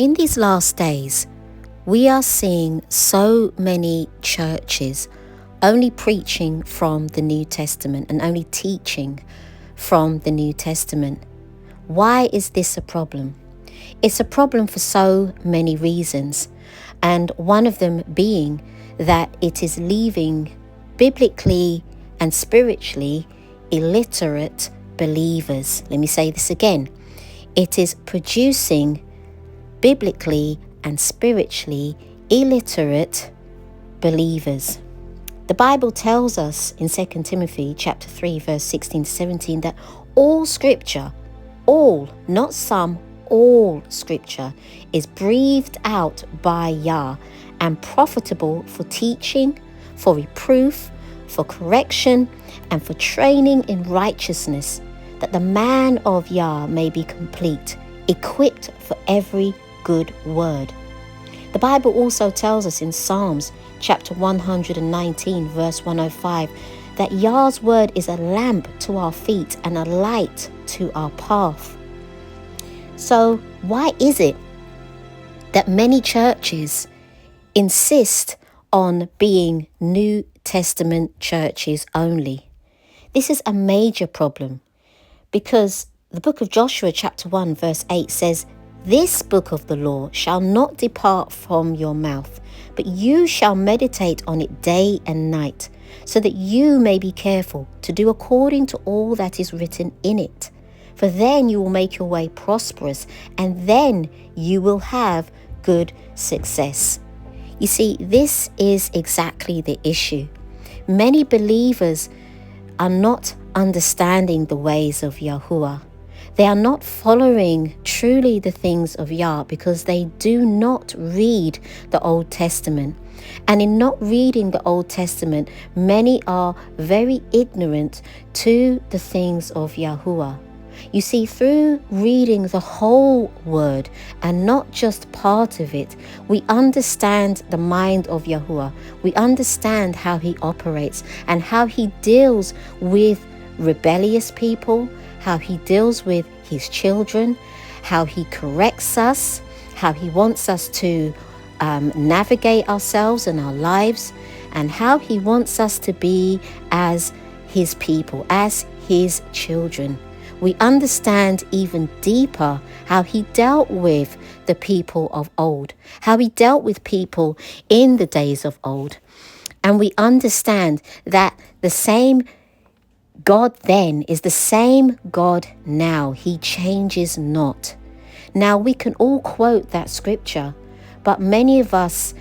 In these last days, we are seeing so many churches only preaching from the New Testament and only teaching from the New Testament. Why is this a problem? It's a problem for so many reasons, and one of them being that it is leaving biblically and spiritually illiterate believers. Let me say this again. It is producing biblically and spiritually illiterate believers. The Bible tells us in 2 Timothy chapter 3 verse 16 to 17 that all scripture, all, not some, all scripture is breathed out by Yah and profitable for teaching, for reproof, for correction, and for training in righteousness, that the man of Yah may be complete, equipped for every good word. The Bible also tells us in Psalms chapter 119 verse 105 that Yah's word is a lamp to our feet and a light to our path. So why is it that many churches insist on being New Testament churches only? This is a major problem because the book of Joshua chapter 1 verse 8 says, "This book of the law shall not depart from your mouth, but you shall meditate on it day and night, so that you may be careful to do according to all that is written in it. For then you will make your way prosperous, and then you will have good success." You see, this is exactly the issue. Many believers are not understanding the ways of Yahuwah. They are not following truly the things of Yah because they do not read the Old Testament. And in not reading the Old Testament, many are very ignorant to the things of Yahuwah. You see, through reading the whole word and not just part of it, we understand the mind of Yahuwah. We understand how he operates and how he deals with rebellious people, how he deals with his children, how he corrects us, how he wants us to navigate ourselves and our lives, and how he wants us to be as his people, as his children. We understand even deeper how he dealt with the people of old, how he dealt with people in the days of old. And we understand that the same God then is the same God now. He changes not. Now, we can all quote that scripture, but many of us,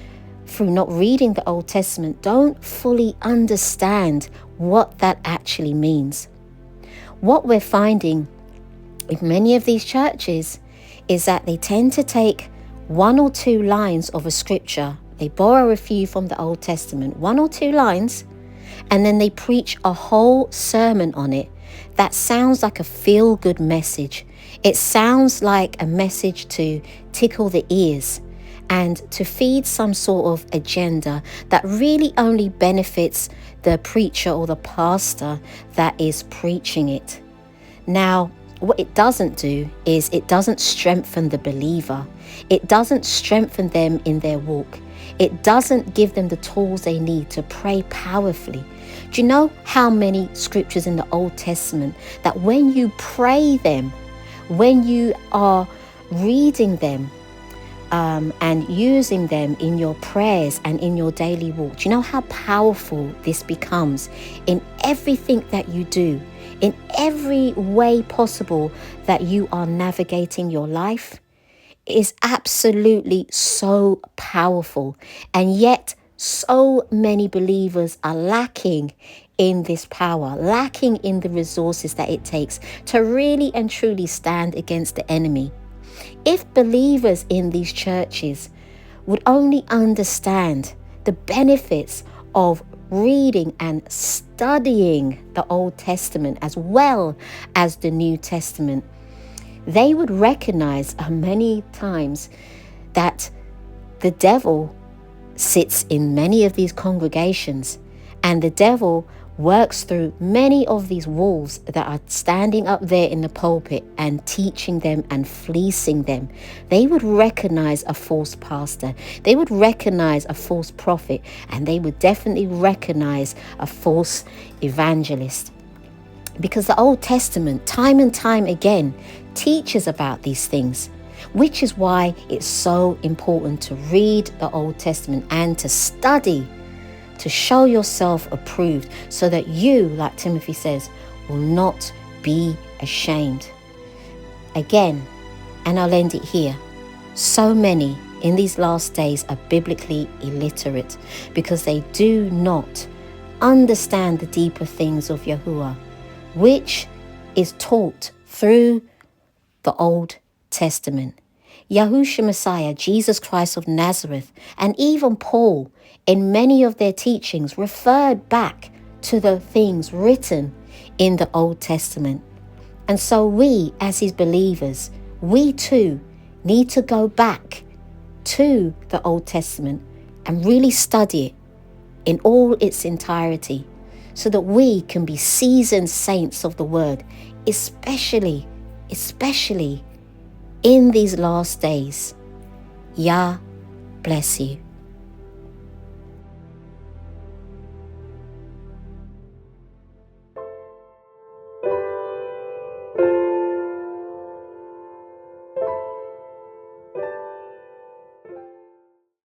through not reading the Old Testament, don't fully understand what that actually means. What we're finding with many of these churches is that they tend to take one or two lines of a scripture. They borrow a few from the Old Testament, one or two lines, and then they preach a whole sermon on it that sounds like a feel-good message. It sounds like a message to tickle the ears and to feed some sort of agenda that really only benefits the preacher or the pastor that is preaching it. Now, what it doesn't do is it doesn't strengthen the believer. It doesn't strengthen them in their walk. It doesn't give them the tools they need to pray powerfully. Do you know how many scriptures in the Old Testament that when you pray them, when you are reading them and using them in your prayers and in your daily walk, do you know how powerful this becomes in everything that you do, in every way possible that you are navigating your life? It is absolutely so powerful, and yet so many believers are lacking in this power, lacking in the resources that it takes to really and truly stand against the enemy. If believers in these churches would only understand the benefits of reading and studying the Old Testament as well as the New Testament, they would recognize many times that the devil sits in many of these congregations, and the devil works through many of these wolves that are standing up there in the pulpit and teaching them and fleecing them, they would recognize a false pastor, they would recognize a false prophet, and they would definitely recognize a false evangelist. Because the Old Testament, time and time again, teaches about these things, which is why it's so important to read the Old Testament and to study, to show yourself approved, so that you, like Timothy says, will not be ashamed. Again, and I'll end it here, so many in these last days are biblically illiterate because they do not understand the deeper things of Yahuwah, which is taught through the Old Testament. Yahushua Messiah, Jesus Christ of Nazareth, and even Paul, in many of their teachings, referred back to the things written in the Old Testament. And so we, as his believers, we too need to go back to the Old Testament and really study it in all its entirety, so that we can be seasoned saints of the word, especially in these last days. Yah bless you.